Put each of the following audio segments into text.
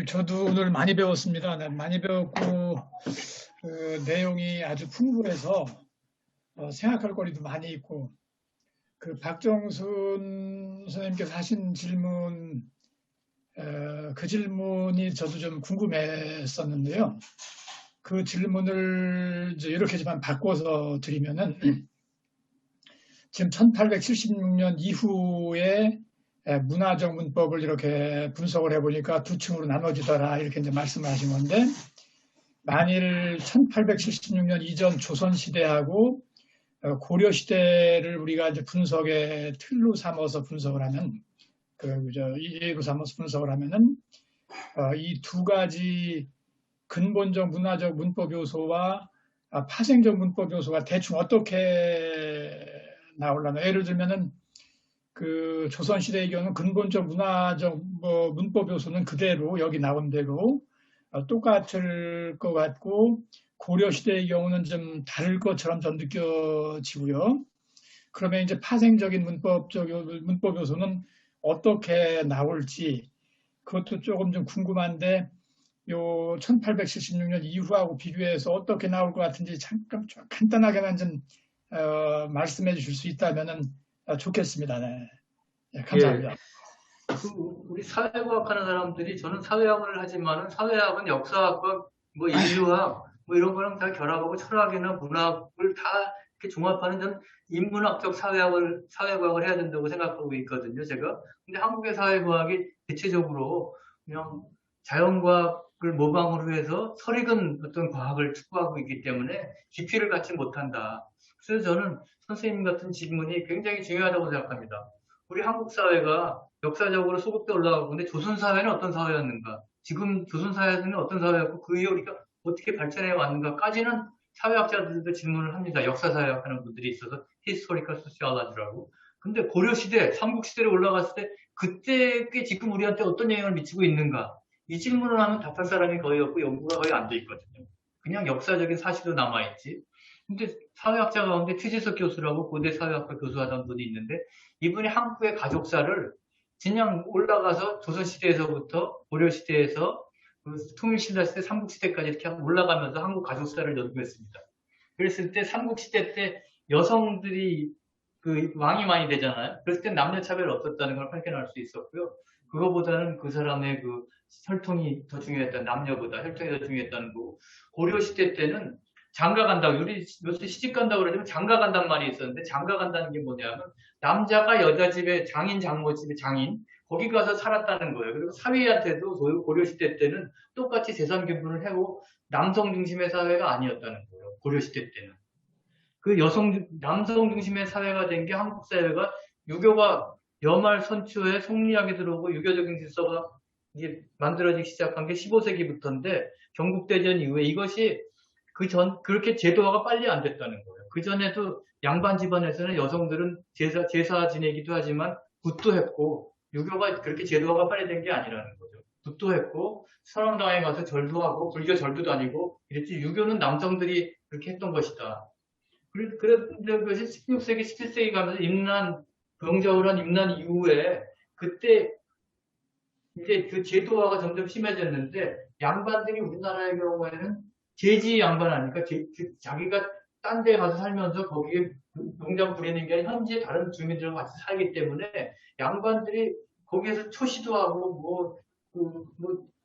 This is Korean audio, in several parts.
저도 오늘 많이 배웠습니다. 네, 많이 배웠고 내용이 아주 풍부해서 생각할 거리도 많이 있고 박정순 선생님께서 하신 질문 그 질문이 저도 좀 궁금했었는데요. 그 질문을 이제 이렇게지만 바꿔서 드리면은 지금 1876년 이후에 문화적 문법을 이렇게 분석을 해보니까 두 층으로 나눠지더라 이렇게 이제 말씀을 하신 건데, 만일 1876년 이전 조선시대하고 고려시대를 우리가 이제 분석의 틀로 삼아서 분석을 하면, 예로 삼아서 분석을 하면은 이 두 가지 근본적 문화적 문법 요소와 파생적 문법 요소가 대충 어떻게 나오려나. 예를 들면은 그 조선시대의 경우는 근본적 문화적 문법 요소는 그대로 여기 나온 대로 똑같을 것 같고, 고려시대의 경우는 좀 다를 것처럼 좀 느껴지고요. 그러면 이제 파생적인 문법 요소는 어떻게 나올지 그것도 조금 좀 궁금한데, 요 1876년 이후하고 비교해서 어떻게 나올 것 같은지 잠깐 좀 간단하게만 좀 말씀해 주실 수 있다면은 좋겠습니다. 네. 네, 감사합니다. 예. 우리 사회과학 하는 사람들이, 저는 사회학을 하지만은 사회학은 역사학과 뭐 인류학 뭐 이런 거랑 다 결합하고 철학이나 문학을 다 이렇게 종합하는, 저는 인문학적 사회과학을 해야 된다고 생각하고 있거든요, 제가. 근데 한국의 사회과학이 대체적으로 그냥 자연과학을 모방으로 해서 설익은 어떤 과학을 추구하고 있기 때문에 깊이를 갖지 못한다. 그래서 저는 선생님 같은 질문이 굉장히 중요하다고 생각합니다. 우리 한국 사회가 역사적으로 소급돼 올라가고, 근데 조선 사회는 어떤 사회였는가? 지금 조선 사회는 어떤 사회였고, 그 이후에 우리가 어떻게 발전해 왔는가까지는 사회학자들도 질문을 합니다. 역사 사회학 하는 분들이 있어서 히스토리컬 소시올로지라고. 근데 고려 시대, 삼국 시대로 올라갔을 때 그때 꽤 지금 우리한테 어떤 영향을 미치고 있는가? 이 질문을 하면 답할 사람이 거의 없고 연구가 거의 안 돼 있거든요. 그냥 역사적인 사실도 남아있지. 근데 사회학자 가운데 최재석 교수라고 고대 사회학과 교수하던 분이 있는데, 이분이 한국의 가족사를 그냥 올라가서 조선시대에서부터 고려시대에서 그 통일신라 시대, 삼국시대까지 이렇게 올라가면서 한국 가족사를 연구했습니다. 그랬을 때 삼국시대 때 여성들이 그 왕이 많이 되잖아요. 그랬을 때 남녀차별이 없었다는 걸 확인할 수 있었고요. 그거보다는 그 사람의 그 혈통이 더 중요했다. 남녀보다 혈통이 더 중요했다는 거고, 고려시대 때는 장가 간다고, 우리 요새 시집 간다고 그러지만 장가 간다는 말이 있었는데, 장가 간다는 게 뭐냐면 남자가 여자 집에, 장인 장모 집에, 장인 거기 가서 살았다는 거예요. 그리고 사위한테도 고려시대 때는 똑같이 재산 기부를 하고 남성 중심의 사회가 아니었다는 거예요. 고려시대 때는. 그 남성 중심의 사회가 된 게, 한국 사회가 유교가 여말 선초에 성리학이 들어오고 유교적인 질서가 이제 만들어지기 시작한 게 15세기부터인데, 경국대전 이후에 이것이 그렇게 제도화가 빨리 안 됐다는 거예요. 그전에도 양반 집안에서는 여성들은 제사 지내기도 하지만 굿도 했고, 유교가 그렇게 제도화가 빨리 된 게 아니라는 거죠. 굿도 했고, 선왕당에 가서 절도 하고, 불교 절도 다니고, 이랬지, 유교는 남성들이 그렇게 했던 것이다. 그런데 그것이 16세기, 17세기 가면서 병자호란 임난 이후에, 그때 이제 그 제도화가 점점 심해졌는데, 양반들이 우리나라의 경우에는 제지 양반 아니까, 자기가 딴 데 가서 살면서 거기에 농장 부리는 게 아니라 현지의 다른 주민들과 같이 살기 때문에 양반들이 거기에서 초시도 하고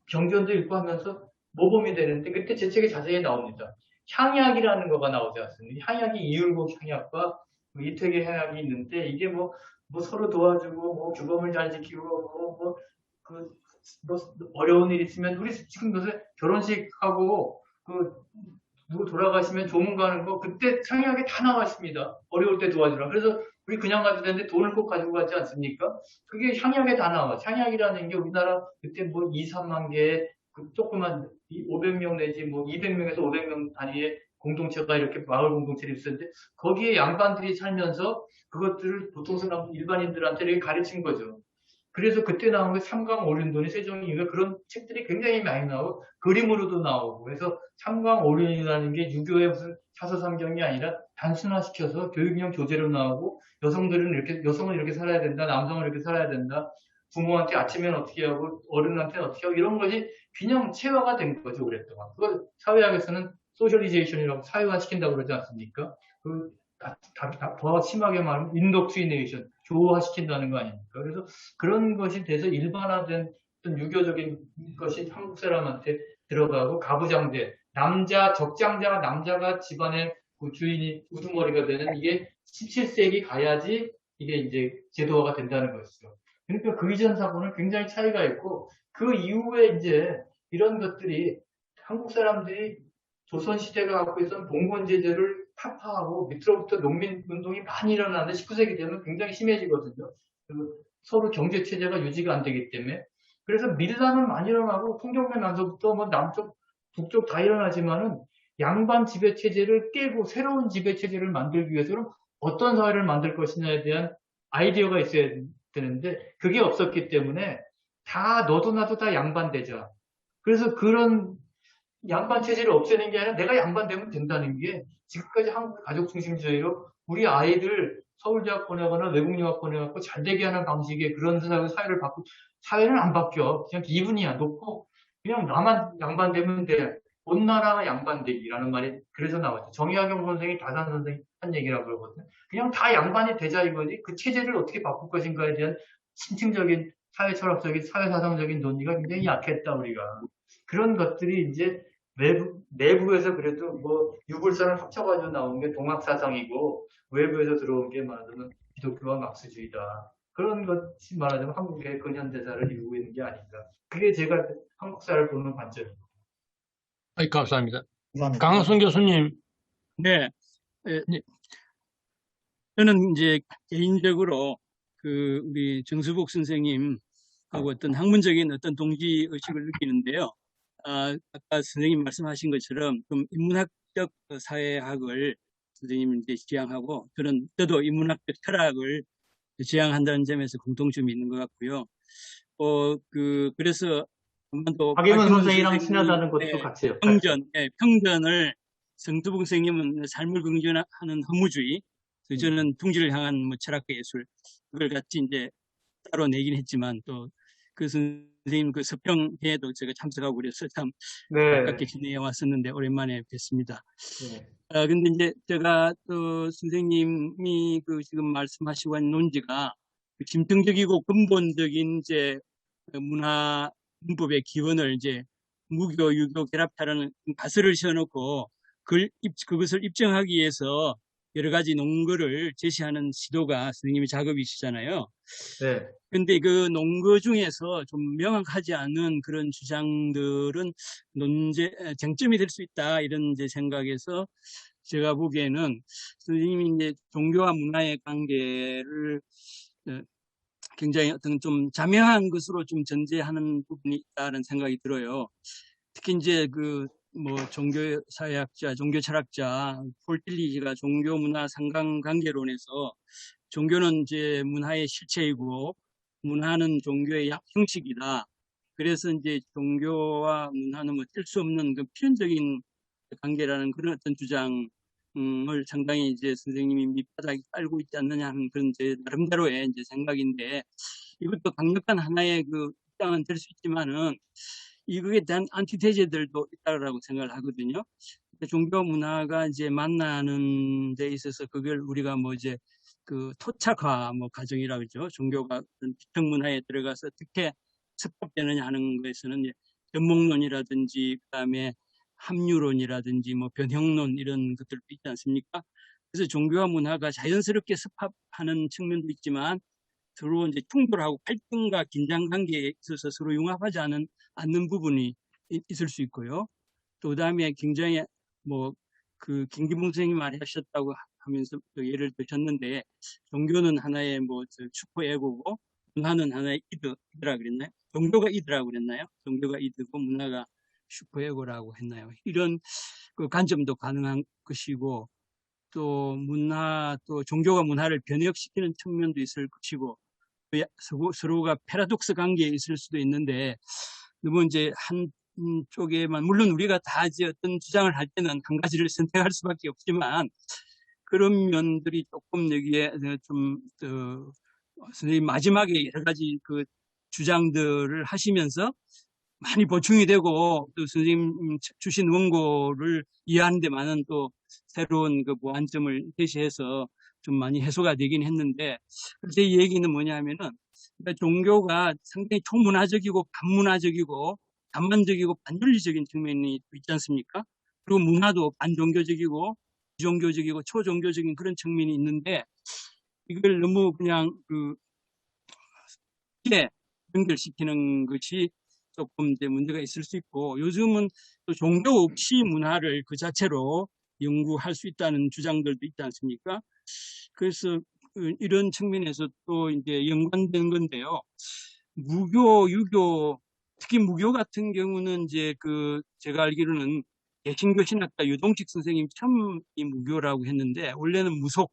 경전도 읽고 하면서 모범이 되는데, 그때 제 책에 자세히 나옵니다. 향약이라는 거가 나오지 않습니까? 향약이 이율곡 향약과 이태계 향약이 있는데, 이게 서로 도와주고, 규범을 잘 지키고, 어려운 일 있으면, 우리 지금 요새 결혼식하고, 누구 돌아가시면 조문 가는 거, 그때 상약에 다 나와 있습니다. 어려울 때 도와주라. 그래서 우리 그냥 가도 되는데 돈을 꼭 가지고 가지 않습니까? 그게 향약에 다 나와. 향약이라는 게 우리나라 그때 2, 3만 개의 조그만 500명 내지 200명에서 500명 단위의 공동체가 이렇게 마을 공동체를 있었는데, 거기에 양반들이 살면서 그것들을 보통 사람, 일반인들한테 이렇게 가르친 거죠. 그래서 그때 나온 게 삼강오륜돈이, 세종이가 그런 책들이 굉장히 많이 나오고, 그림으로도 나오고, 그래서 삼강오륜이라는 게 유교의 무슨 사서삼경이 아니라 단순화시켜서 교육용 교재로 나오고, 여성은 이렇게 살아야 된다, 남성은 이렇게 살아야 된다, 부모한테 아침에는 어떻게 하고 어른한테는 어떻게 하고 이런 것이 균형 체화가 된 거죠, 오랫동안. 그걸 사회학에서는 소셜리제이션이라고 사회화시킨다고 그러지 않습니까? 더 심하게 말하면 인덕트리네이션, 교화시킨다는 거 아닙니까? 그래서 그런 것이 돼서 일반화된 어떤 유교적인 것이 한국 사람한테 들어가고 가부장제, 적장자가 남자가 집안의 그 주인이 우두머리가 되는 이게 17세기 가야지 이게 이제 제도화가 된다는 것이죠. 그러니까 그 이전 사고는 굉장히 차이가 있고 그 이후에 이제 이런 것들이 한국 사람들이 조선시대가 갖고 있었던 봉건제도를 타파하고 밑으로부터 농민운동이 많이 일어나는데 19세기 되면 굉장히 심해지거든요. 서로 경제체제가 유지가 안 되기 때문에. 그래서 밀란은 많이 일어나고 통경면 난서부터 뭐 남쪽, 북쪽 다 일어나지만은 양반 지배체제를 깨고 새로운 지배체제를 만들기 위해서는 어떤 사회를 만들 것이냐에 대한 아이디어가 있어야 되는데 그게 없었기 때문에 다 너도 나도 다 양반되자. 그래서 그런 양반 체제를 없애는 게 아니라 내가 양반 되면 된다는 게 지금까지 한국 가족 중심주의로 우리 아이들 서울대학 보내거나 외국 유학 보내갖고 잘 되게 하는 방식의 그런 사회를 바꾸 사회는 안 바뀌어. 그냥 기분이야. 놓고 그냥 나만 양반 되면 돼. 온 나라가 양반되기라는 말이 그래서 나왔죠. 정의학용 선생이 다산 선생이 한 얘기라고 그러거든요. 그냥 다 양반이 되자 이거지 그 체제를 어떻게 바꿀 것인가에 대한 심층적인 사회 철학적인 사회사상적인 논의가 굉장히 약했다 우리가. 그런 것들이 이제 내부에서 그래도 뭐 유불선을 합쳐가지고 나온 게 동학사상이고 외부에서 들어온 게 말하자면 기독교와 막스주의다. 그런 것이 말하자면 한국의 근현대사를 이루고 있는 게 아닌가. 그게 제가 한국사를 보는 관점입니다. 감사합니다. 감사합니다. 강은순 교수님. 네. 저는 이제 개인적으로 우리 정수복 선생님하고 어떤 학문적인 어떤 동지 의식을 느끼는데요. 아까 선생님 말씀하신 것처럼 좀 인문학적 사회학을 선생님은 이제 지향하고 저도 인문학적 철학을 지향한다는 점에서 공통점이 있는 것 같고요. 그래서 박예문 선생이랑 친하다는 것도 같아요. 평전을 정수복 선생님은 삶을 긍정하는 허무주의, 저는 둥지를 향한 뭐 철학과 예술 그걸 같이 이제 따로 내긴 했지만 또 그 선생님 그 서평회에도 제가 참석하고 그래서 참 가깝게 지내어 왔었는데 오랜만에 뵙습니다. 근데 이제 제가 또 선생님이 지금 말씀하시고 한 논지가 심층적이고 근본적인 이제 문화 문법의 기원을 이제 무교 유교 결합하라는 가설을 세워놓고 그것을 입증하기 위해서 여러 가지 논거를 제시하는 시도가 선생님의 작업이시잖아요. 네. 근데 그 논거 중에서 좀 명확하지 않은 그런 주장들은 쟁점이 될 수 있다 이런 이제 생각에서 제가 보기에는 선생님이 이제 종교와 문화의 관계를 굉장히 어떤 좀 자명한 것으로 좀 전제하는 부분이 있다는 생각이 들어요. 특히 이제 종교사회학자, 종교철학자 폴 틸리지가 종교문화 상관관계론에서 종교는 이제 문화의 실체이고 문화는 종교의 형식이다. 그래서 이제 종교와 문화는 뗄 수 없는 그 필연적인 관계라는 그런 어떤 주장을 상당히 이제 선생님이 밑바닥에 깔고 있지 않느냐 하는 그런 제 나름대로의 이제 생각인데 이것도 강력한 하나의 그 입장은 될 수 있지만은 이거에 대한 안티테제들도 있다고 생각을 하거든요. 종교 문화가 이제 만나는 데 있어서 그걸 우리가 이제 토착화 과정이라고 그러죠. 종교가 비평 문화에 들어가서 어떻게 습합되느냐 하는 것에서는 전목론이라든지 그다음에 합류론이라든지 변형론 이런 것들도 있지 않습니까? 그래서 종교와 문화가 자연스럽게 습합하는 측면도 있지만 서로 이제 충돌하고 갈등과 긴장 관계에 있어서 서로 융합하지 않는 부분이 있을 수 있고요. 또 그다음에 굉장히 김기봉 선생님이 말하셨다고 하면서 예를 드셨는데 종교는 하나의 슈퍼에고고 문화는 하나의 이드라 그랬나요? 종교가 이드라고 그랬나요? 종교가 이드고 문화가 슈퍼에고라고 했나요? 이런 그 관점도 가능한 것이고 또 종교가 문화를 변혁시키는 측면도 있을 것이고 서로가 패러독스 관계에 있을 수도 있는데 너무 이제 한 쪽에만 물론 우리가 다 이제 어떤 주장을 할 때는 한 가지를 선택할 수밖에 없지만 그런 면들이 조금 여기에 좀 선생님 마지막에 여러 가지 주장들을 하시면서 많이 보충이 되고 또 선생님 주신 원고를 이해하는 데 많은 또 새로운 그 보완점을 제시해서 좀 많이 해소가 되긴 했는데, 제 얘기는 뭐냐면은 그러니까 종교가 상당히 초문화적이고 반문화적이고 반만적이고 반윤리적인 측면이 있지 않습니까? 그리고 문화도 반종교적이고 비종교적이고 초종교적인 그런 측면이 있는데, 이걸 너무 그냥 쉽게 연결시키는 것이 조금 이제 문제가 있을 수 있고, 요즘은 또 종교 없이 문화를 그 자체로 연구할 수 있다는 주장들도 있지 않습니까? 그래서 이런 측면에서 또 이제 연관된 건데요. 무교, 유교, 특히 무교 같은 경우는 이제 제가 알기로는 개신교 신학자 유동식 선생님 처음 이 무교라고 했는데, 원래는 무속,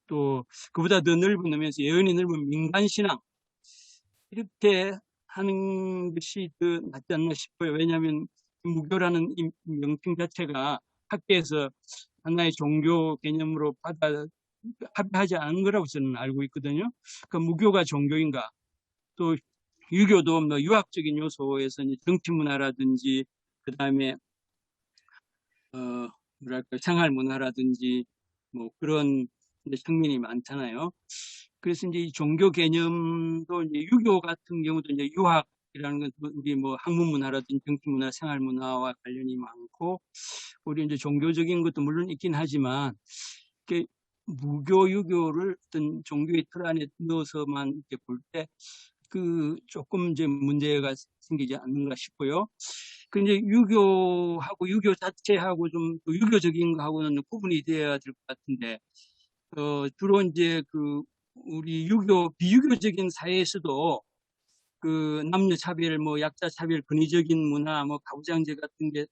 또 그보다 더 넓은 의미에서 예언이 넓은 민간신앙, 이렇게 하는 것이 더 낫지 않나 싶어요. 왜냐하면 무교라는 이 명칭 자체가 학계에서 하나의 종교 개념으로 합의하지 않은 거라고 저는 알고 있거든요. 그 무교가 종교인가? 또 유교도 뭐 유학적인 요소에서 정치 문화라든지 그다음에 뭐랄까 생활 문화라든지 뭐 그런 측면이 많잖아요. 그래서 이제 이 종교 개념도 이제 유교 같은 경우도 이제 유학이라는 건 우리 뭐 학문 문화라든지 정치 문화, 생활 문화와 관련이 많고, 우리 이제 종교적인 것도 물론 있긴 하지만 이렇게 무교, 유교를 어떤 종교의 틀 안에 넣어서만 이렇게 볼 때 조금 이제 문제가 생기지 않는가 싶고요. 그 이제 유교하고 유교 자체하고 좀 유교적인 거하고는 구분이 돼야 될 것 같은데, 주로 이제 우리 비유교적인 사회에서도 남녀 차별, 뭐 약자 차별, 권위적인 문화, 뭐 가부장제 같은 게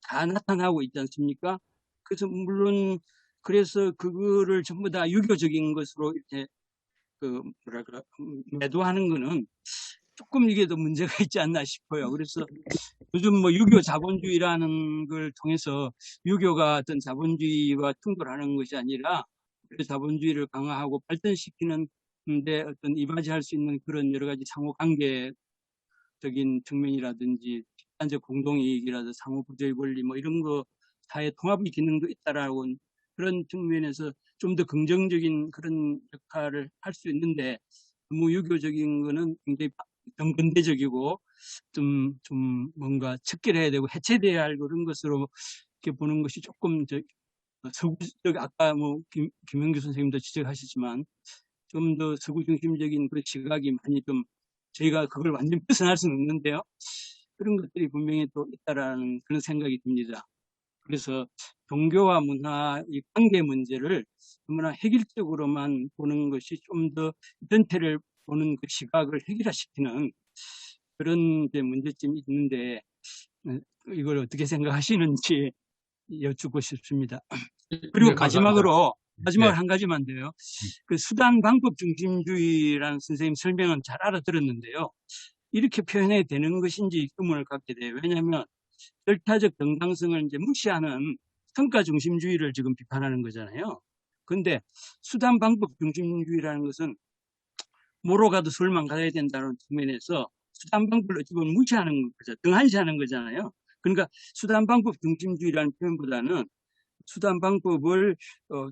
다 나타나고 있지 않습니까? 그래서 물론 그래서 그거를 전부 다 유교적인 것으로 이렇게 뭐랄까 매도하는 거는 조금 이게 더 문제가 있지 않나 싶어요. 그래서 요즘 뭐 유교 자본주의라는 걸 통해서 유교가 어떤 자본주의와 충돌하는 것이 아니라 그 자본주의를 강화하고 발전시키는 데 어떤 이바지할 수 있는 그런 여러 가지 상호 관계적인 측면이라든지 집단적 공동이익이라든지 상호 부조의 권리 뭐 이런 거 사회 통합의 기능도 있다라고 그런 측면에서 좀 더 긍정적인 그런 역할을 할 수 있는데, 너무 유교적인 거는 굉장히 정근대적이고 좀 뭔가 척결해야 되고 해체돼야 할 그런 것으로 이렇게 보는 것이 조금 서구적, 아까 뭐 김영규 선생님도 지적하시지만 좀 더 서구 중심적인 그런 시각이 많이 좀 저희가 그걸 완전히 벗어날 수는 없는데요. 그런 것들이 분명히 또 있다라는 그런 생각이 듭니다. 그래서 종교와 문화의 관계 문제를 너무나 획일적으로만 보는 것이 좀 더 전체를 보는 그 시각을 획일화시키는 그런 이제 문제점이 있는데, 이걸 어떻게 생각하시는지 여쭙고 싶습니다. 그리고 네, 감사합니다. 마지막으로 네. 한 가지만 더요. 수단 방법 중심주의라는 선생님 설명은 잘 알아들었는데요. 이렇게 표현해야 되는 것인지 의문을 갖게 돼요. 왜냐하면 절차적 정당성을 이제 무시하는 성과 중심주의를 지금 비판하는 거잖아요. 근데 수단 방법 중심주의라는 것은 뭐로 가도 술만 가야 된다는 측면에서 수단 방법을 어찌 보면 무시하는 거죠. 등한시하는 거잖아요. 그러니까 수단 방법 중심주의라는 표현보다는 수단 방법을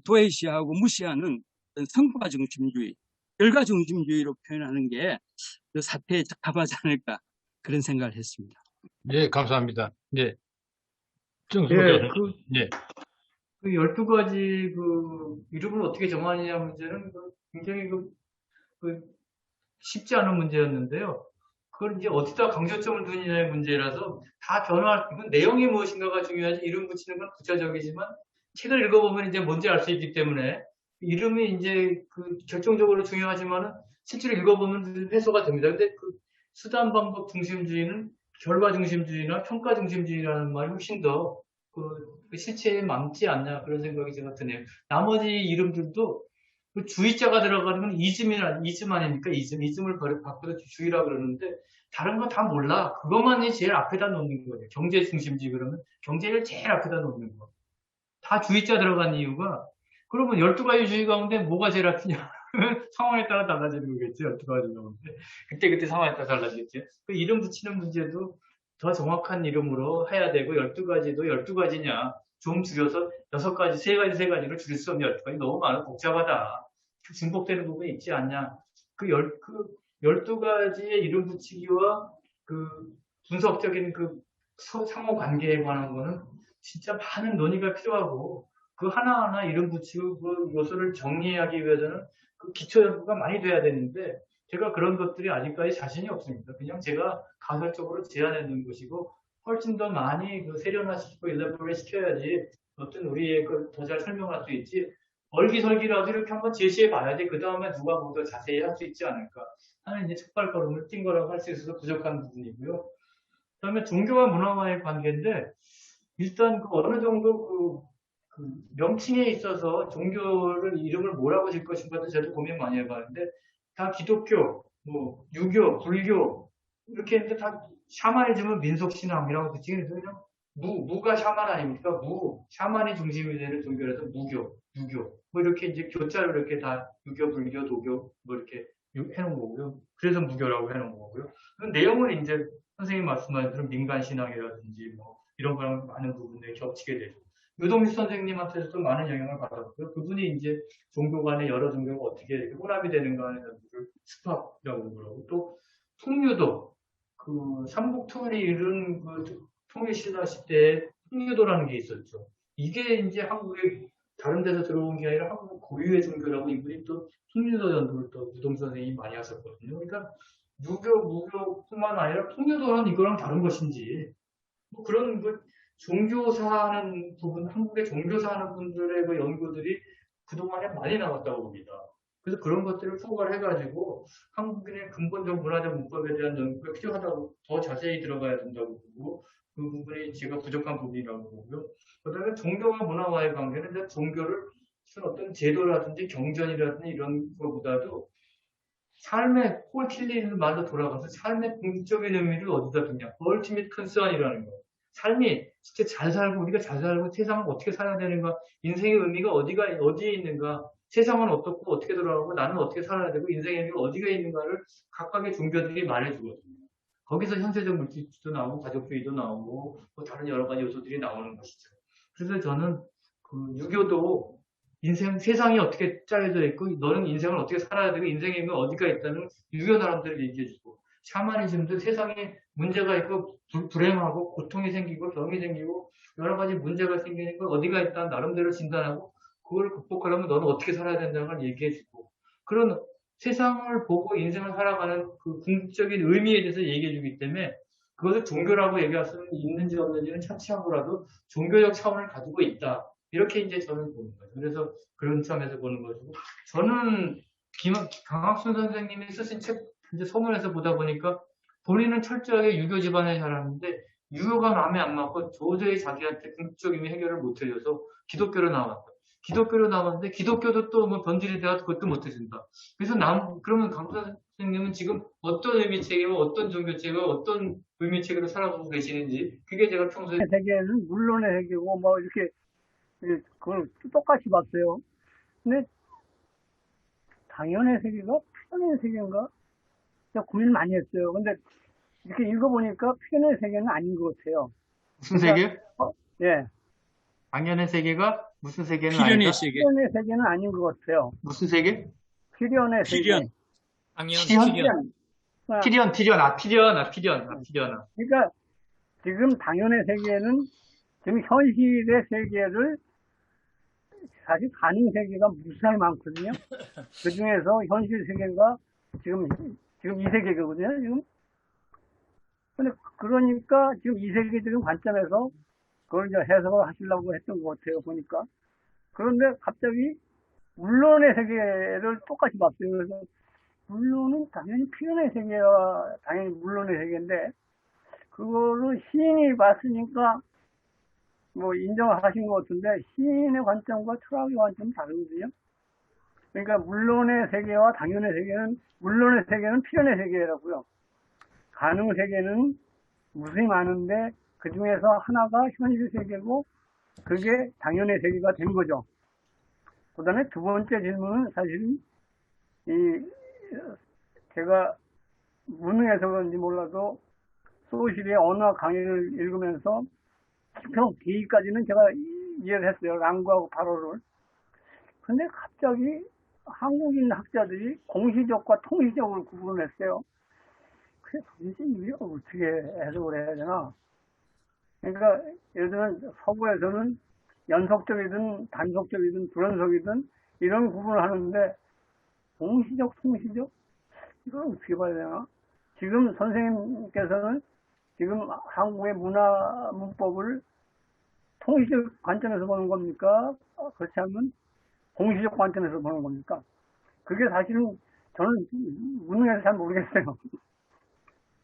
도외시하고 무시하는 성과 중심주의, 결과 중심주의로 표현하는 게 그 사태에 적합하지 않을까 그런 생각을 했습니다. 네, 감사합니다. 네. 정승호 예, 교수님. 네. 12가지 이름을 어떻게 정하느냐 문제는 굉장히 쉽지 않은 문제였는데요. 그걸 이제 어디다 강조점을 두느냐의 문제라서 다 이건 내용이 무엇인가가 중요하지, 이름 붙이는 건 부차적이지만 책을 읽어보면 이제 뭔지 알 수 있기 때문에 이름이 이제 결정적으로 중요하지만은 실제로 읽어보면 해소가 됩니다. 근데 수단 방법 중심주의는 결과 중심주의나 평가 중심주의라는 말이 훨씬 더 실체에 맞지 않냐 그런 생각이 제가 드네요. 나머지 이름들도 주의자가 들어가는 건 이즘 아닙니까? 이즘을 바꿔서 주의라 그러는데 다른 거 다 몰라. 그것만이 제일 앞에다 놓는 거예요. 경제 중심주의 그러면 경제를 제일 앞에다 놓는 거. 다 주의자 들어간 이유가, 그러면 12가지 주의 가운데 뭐가 제일 앞이냐? 상황에 따라 달라지는 거겠지. 12가지 정도인데. 그때 상황에 따라 달라지겠지. 그 이름 붙이는 문제도 더 정확한 이름으로 해야 되고, 12가지도 12가지냐. 좀 줄여서 6가지, 3가지, 3가지로 줄일 수 없는 12가지. 너무 많아, 복잡하다. 중복되는 부분이 있지 않냐. 그 12가지의 이름 붙이기와 그 분석적인 그 상호 관계에 관한 거는 진짜 많은 논의가 필요하고, 그 하나하나 이름 붙이고 그 요소를 정리하기 위해서는 그 기초 연구가 많이 돼야 되는데, 제가 그런 것들이 아직까지 자신이 없습니다. 그냥 제가 가설적으로 제안해 놓은 것이고, 훨씬 더 많이 그 세련화시키고 일러버레 시켜야지 어떤 우리의 걸 더 잘 설명할 수 있지, 얼기설기라도 이렇게 한번 제시해 봐야지 그 다음에 누가 뭐 더 자세히 할 수 있지 않을까 하는 이제 첫발걸음을 뛴 거라고 할 수 있어서 부족한 부분이고요. 그다음에 종교와 문화와의 관계인데, 일단 그 어느 정도 그 명칭에 있어서 종교를 이름을 뭐라고 질 것인가도 저도 고민 많이 해봤는데, 다 기독교, 뭐 유교, 불교 이렇게 했는데 다 샤머니즘은 민속신앙이라고 그치는 그냥 무가 샤만 아닙니까? 샤만이 중심이 되는 종교라서 무교, 유교 뭐 이렇게 이제 교자로 이렇게 다 유교, 불교, 도교 뭐 이렇게 해놓은 거고요. 그래서 무교라고 해놓은 거고요. 그 내용을 이제 선생님 말씀하신 그런 민간신앙이라든지 뭐 이런 거랑 많은 부분들이 겹치게 되죠. 유동식 선생님한테서도 많은 영향을 받았고요. 그분이 이제 종교 간의 여러 종교가 어떻게 이렇게 혼합이 되는가 하는 연구를 스팝이라고 그러고, 또 통유도, 그 삼국통일이 이룬 그 통일신라 시대에 통유도라는 게 있었죠. 이게 이제 한국에 다른 데서 들어온 게 아니라 한국 고유의 종교라고 이분이 또 통유도 연구를 또 유동식 선생님이 많이 하셨거든요. 그러니까 유교, 무교뿐만 아니라 통유도는 이거랑 다른 것인지, 뭐 그런 그 종교사하는 부분, 한국의 종교사하는 분들의 그 연구들이 그동안에 많이 나왔다고 봅니다. 그래서 그런 것들을 포괄해가지고 한국인의 근본적 문화적 문법에 대한 연구가 필요하다고, 더 자세히 들어가야 된다고 보고, 그 부분이 제가 부족한 부분이라고 보고요. 그 다음에 종교와 문화와의 관계는 이제 종교를 무슨 어떤 제도라든지 경전이라든지 이런 것보다도 삶의, 폴 킬리는 말로 돌아가서 삶의 궁극적인 의미를 어디다 두냐. ultimate concern이라는 거. 삶이 진짜 잘 살고, 우리가 잘 살고, 세상을 어떻게 살아야 되는가, 인생의 의미가 어디에 있는가, 세상은 어떻고, 어떻게 돌아가고, 나는 어떻게 살아야 되고, 인생의 의미가 어디가 있는가를 각각의 종교들이 말해주거든요. 거기서 현세적 물질도 나오고, 가족주의도 나오고, 뭐 다른 여러 가지 요소들이 나오는 것이죠. 그래서 저는 그 유교도 세상이 어떻게 짜여져 있고, 너는 인생을 어떻게 살아야 되고, 인생의 의미가 어디가 있다는 유교 사람들을 얘기해주고, 샤머니즘도 세상에 문제가 있고, 불행하고, 고통이 생기고, 병이 생기고, 여러 가지 문제가 생기니까 어디가 있다 나름대로 진단하고, 그걸 극복하려면 너는 어떻게 살아야 된다는 걸 얘기해주고, 그런 세상을 보고 인생을 살아가는 그 궁극적인 의미에 대해서 얘기해주기 때문에, 그것을 종교라고 얘기할 수는 있는지 없는지는 차치하고라도 종교적 차원을 가지고 있다. 이렇게 이제 저는 보는 거죠. 그래서 그런 점에서 보는 것이고, 저는 강학순 선생님이 쓰신 책 이제 서문에서 보다 보니까 본인은 철저하게 유교 집안의 사람인데, 유교가 마음에 안 맞고 도저히 자기한테 궁극적인 해결을 못 해줘서 기독교로 나왔다. 기독교로 나왔는데 기독교도 또 뭐 변질이 돼서 그것도 못 해준다. 그래서 그러면 강사 선생님은 지금 어떤 의미책이고 어떤 종교책이고 어떤 의미책으로 살아가고 계시는지, 그게 제가 평소에 세계는 물론의 세계고 뭐 이렇게 그걸 똑같이 봤어요. 근데 당연의 세계가 표현의 세계인가? 제가 고민 많이 했어요. 근데 이렇게 읽어보니까 표현의 세계는 아닌 것 같아요. 무슨 세계? 예. 당연의 세계가 무슨 세계는 필연의 아니다? 세계. 표현의 세계는 아닌 것 같아요. 무슨 세계? 필연의 세계. 필연. 필연? 필연. 그러니까 지금 당연의 세계는 지금 현실의 세계를 사실 가능 세계가 무수하게 많거든요. 그 중에서 현실 세계가 지금 이 세계거든요. 지금. 근데 그러니까 지금 이 세계적인 관점에서 그걸 이제 해석을 하시려고 했던 것 같아요. 보니까. 그런데 갑자기 물론의 세계를 똑같이 봤어요. 그래서 물론은 당연히 표현의 세계와 당연히 물론의 세계인데, 그거를 시인이 봤으니까 뭐 인정을 하신 것 같은데, 시인의 관점과 철학의 관점은 다르거든요. 그러니까 물론의 세계와 당연의 세계는, 물론의 세계는 표현의 세계라고요. 가능 세계는 무수히 많은데 그 중에서 하나가 현실 세계고 그게 당연의 세계가 된 거죠. 그 다음에 두 번째 질문은 사실은 이, 제가 무능해서 그런지 몰라도 소실의 언어 강의를 읽으면서 기평 D까지는 제가 이해를 했어요. 랑구하고 발어를. 근데 갑자기 한국인 학자들이 공시적과 통시적을 구분했어요. 그게 도대체 이게 어떻게 해석을 해야 되나? 그러니까 예를 들면 서구에서는 연속적이든 단속적이든 불연속이든 이런 구분을 하는데 공시적, 통시적? 이걸 어떻게 봐야 되나? 지금 선생님께서는 지금 한국의 문화 문법을 통시적 관점에서 보는 겁니까? 그렇지 않으면 공시적 관점에서 보는 겁니까? 그게 사실은 저는 무능해서 잘 모르겠어요.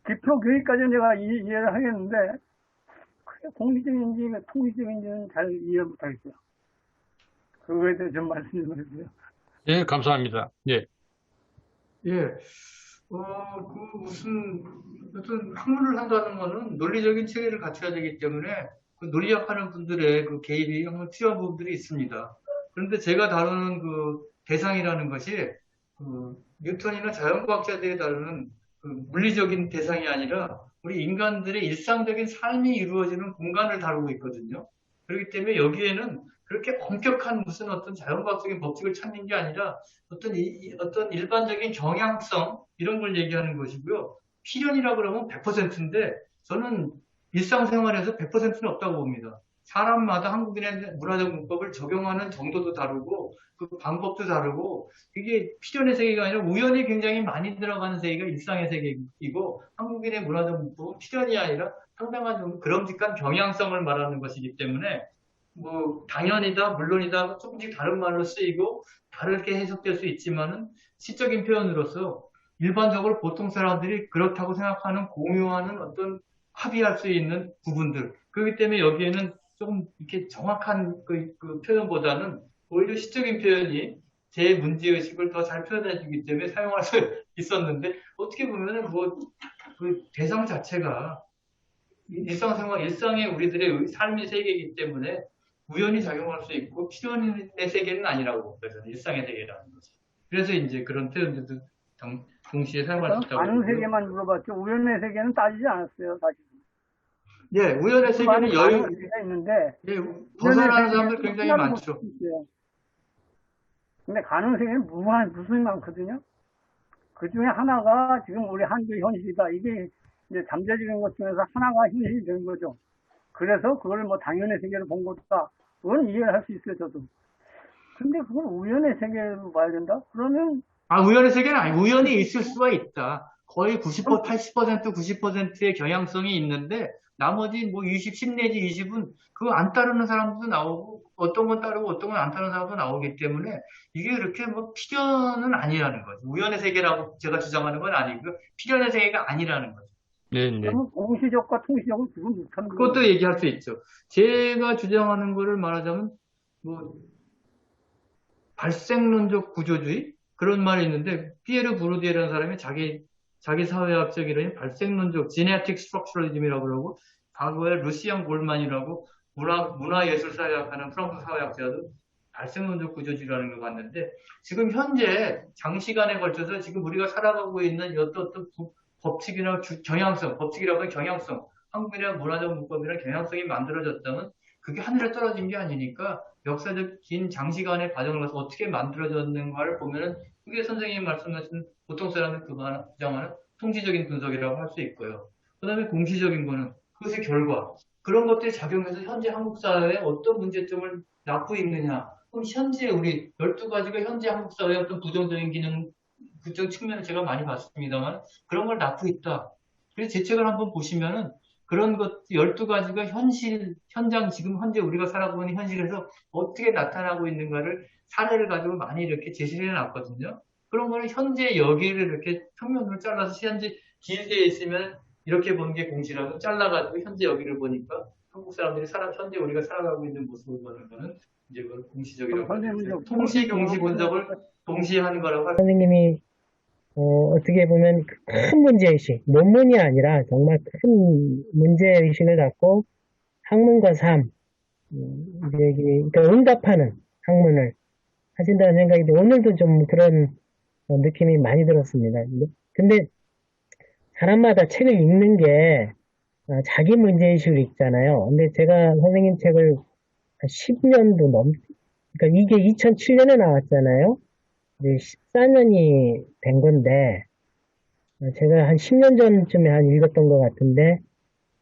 기표 교육까지는 제가 이해를 하겠는데 그게 공시적인지 통시적인지는 잘 이해 못하겠어요. 그거에 대해서 좀 말씀 좀 해주세요. 예, 감사합니다. 예, 예, 어떤 학문을 한다는 거는 논리적인 체계를 갖춰야 되기 때문에 그 논리학하는 분들의 그 개입이 항상 필요한 부분들이 있습니다. 그런데 제가 다루는 그 대상이라는 것이 뉴턴이나 자연과학자들이 다루는 그 물리적인 대상이 아니라 우리 인간들의 일상적인 삶이 이루어지는 공간을 다루고 있거든요. 그렇기 때문에 여기에는 그렇게 엄격한 무슨 어떤 자연과학적인 법칙을 찾는 게 아니라 어떤 일반적인 경향성 이런 걸 얘기하는 것이고요. 필연이라 그러면 100%인데 저는 일상생활에서 100%는 없다고 봅니다. 사람마다 한국인의 문화적 문법을 적용하는 정도도 다르고 그 방법도 다르고 이게 필연의 세계가 아니라 우연이 굉장히 많이 들어가는 세계가 일상의 세계이고 한국인의 문화적 문법은 필연이 아니라 상당한 좀 그럼직한 경향성을 말하는 것이기 때문에 뭐 당연이다, 물론이다 조금씩 다른 말로 쓰이고 다르게 해석될 수 있지만은 시적인 표현으로서 일반적으로 보통 사람들이 그렇다고 생각하는 공유하는 어떤 합의할 수 있는 부분들 그렇기 때문에 여기에는 조금 이렇게 정확한 그 표현보다는 오히려 시적인 표현이 제 문제의식을 더 잘 표현해 주기 때문에 사용할 수 있었는데 어떻게 보면은 뭐 그 대상 자체가 일상의 우리들의 삶의 세계이기 때문에 우연히 작용할 수 있고 필연의 세계는 아니라고 그래서 일상의 세계라는 거죠. 그래서 이제 그런 표현들도 동시에 사용할 수 저는 있다고 가는 보고요. 세계만 물어봤죠. 우연의 세계는 따지지 않았어요, 사실. 예, 우연의 세계는 가는 세계가 있는데 예, 우연의 벗어나는 세계는 사람들 굉장히 하나도 많죠. 못 있어요. 근데 가는 세계는 무수히 많거든요. 그 중에 하나가 지금 우리 한국 현실이다. 이게 이제 잠재적인 것 중에서 하나가 현실이 되는 거죠. 그래서 그걸 뭐 당연의 세계로 본 것이다. 그건 이해를 할 수 있어요, 저도. 근데 그걸 우연의 세계로 봐야 된다? 그러면 우연의 세계는 아니, 우연히 있을 수가 있다. 거의 90%, 80%, 90%의 경향성이 있는데, 나머지 뭐 10 내지 20은 그거 안 따르는 사람도 나오고, 어떤 건 따르고 어떤 건 안 따르는 사람도 나오기 때문에, 이게 그렇게 뭐 필연은 아니라는 거죠. 우연의 세계라고 제가 주장하는 건 아니고요. 필연의 세계가 아니라는 거죠. 네, 네. 그러면 공시적과 통시적은 구분 못하는 거예요. 그것도 얘기할 수 있죠. 제가 주장하는 거를 말하자면, 뭐, 발생론적 구조주의? 그런 말이 있는데, 피에르 부르디에라는 사람이 자기 사회학적 이론이 발생론적, 지네틱 스트럭처럴리즘이라고 그러고, 과거에 루시안 골만이라고 문화예술사회학하는 프랑스 사회학자도 발생론적 구조주의라는 걸 봤는데, 지금 현재 장시간에 걸쳐서 지금 우리가 살아가고 있는 어떤 법칙이나 법칙이라고 하는 경향성, 한국이나 문화적 문법이나 경향성이 만들어졌다면 그게 하늘에 떨어진 게 아니니까 역사적 긴 장시간의 과정을 거쳐서 어떻게 만들어졌는가를 보면은 그게 선생님이 말씀하신 보통 사람들 그거 주장하는 통지적인 분석이라고 할 수 있고요. 그 다음에 공시적인 거는 그것의 결과. 그런 것들이 작용해서 현재 한국 사회에 어떤 문제점을 낳고 있느냐. 그럼 현재 우리 12가지가 현재 한국 사회의 어떤 부정 측면을 제가 많이 봤습니다만 그런 걸 낳고 있다. 그래서 제 책을 한번 보시면은 그런 것 12가지가 현장 지금 현재 우리가 살아가고 있는 현실에서 어떻게 나타나고 있는가를 사례를 가지고 많이 이렇게 제시를 해놨거든요. 그런 거는 현재 여기를 이렇게 평면으로 잘라서 현재 길게 있으면 이렇게 보는 게 공시라고 잘라가지고 현재 여기를 보니까 한국 사람들이 현재 우리가 살아가고 있는 모습을 보는 거는 이제 그걸 공시적이라고 하죠. 통시 공시 분석을 동시에 하는 거라고 할 수 있습니다. 선생님이 어떻게 보면 큰 문제의식, 논문이 아니라 정말 큰 문제의식을 갖고 학문과 삶, 그러니까 응답하는 학문을 하신다는 생각인데 오늘도 좀 그런 느낌이 많이 들었습니다. 근데 사람마다 책을 읽는 게 자기 문제의식으로 읽잖아요. 근데 제가 선생님 책을 한 10년도 그러니까 이게 2007년에 나왔잖아요. 이제 14년이 된 건데, 제가 한 10년 전쯤에 한 읽었던 것 같은데,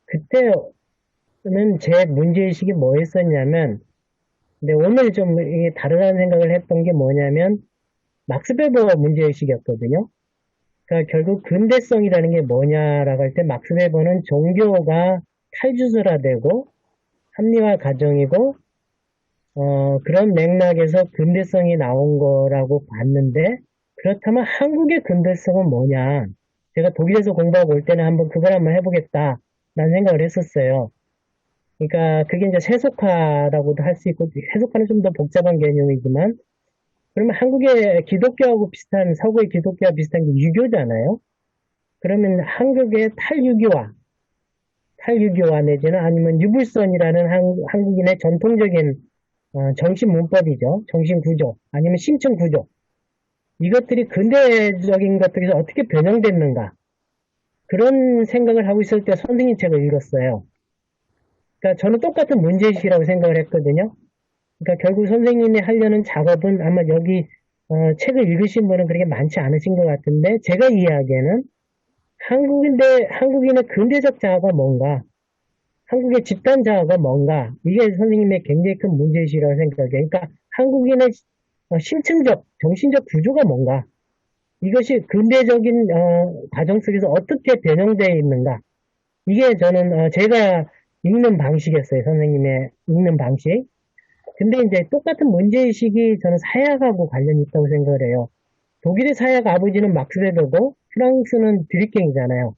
그때는 제 문제의식이 뭐였었냐면, 근데 오늘 좀 이게 다르다는 생각을 했던 게 뭐냐면, 막스 베버 문제의식이었거든요. 그러니까 결국 근대성이라는 게 뭐냐라고 할 때, 막스 베버는 종교가 탈주설화되고, 합리화 과정이고, 그런 맥락에서 근대성이 나온 거라고 봤는데, 그렇다면 한국의 근대성은 뭐냐? 제가 독일에서 공부하고 올 때는 그걸 한번 해보겠다, 라는 생각을 했었어요. 그러니까 그게 이제 세속화라고도 할 수 있고, 세속화는 좀 더 복잡한 개념이지만, 그러면 한국의 기독교하고 비슷한, 서구의 기독교와 비슷한 게 유교잖아요? 그러면 한국의 탈유교화 내지는 아니면 유불선이라는 한국인의 전통적인 정신 문법이죠. 정신 구조, 아니면 심층 구조. 이것들이 근대적인 것들에서 어떻게 변형됐는가. 그런 생각을 하고 있을 때 선생님 책을 읽었어요. 그러니까 저는 똑같은 문제의식이라고 생각을 했거든요. 그러니까 결국 선생님이 하려는 작업은 아마 여기 책을 읽으신 분은 그렇게 많지 않으신 것 같은데, 제가 이해하기에는 한국인의 근대적 자아가 뭔가, 한국의 집단 자아가 뭔가, 이게 선생님의 굉장히 큰 문제의식이라고 생각해요. 그러니까 한국인의 심층적, 정신적 구조가 뭔가, 이것이 근대적인 과정 속에서 어떻게 변형되어 있는가, 이게 저는 제가 읽는 방식이었어요. 선생님의 읽는 방식. 근데 이제 똑같은 문제의식이 저는 사약하고 관련이 있다고 생각을 해요. 독일의 사약 아버지는 막스 베버고 프랑스는 드리켄이잖아요.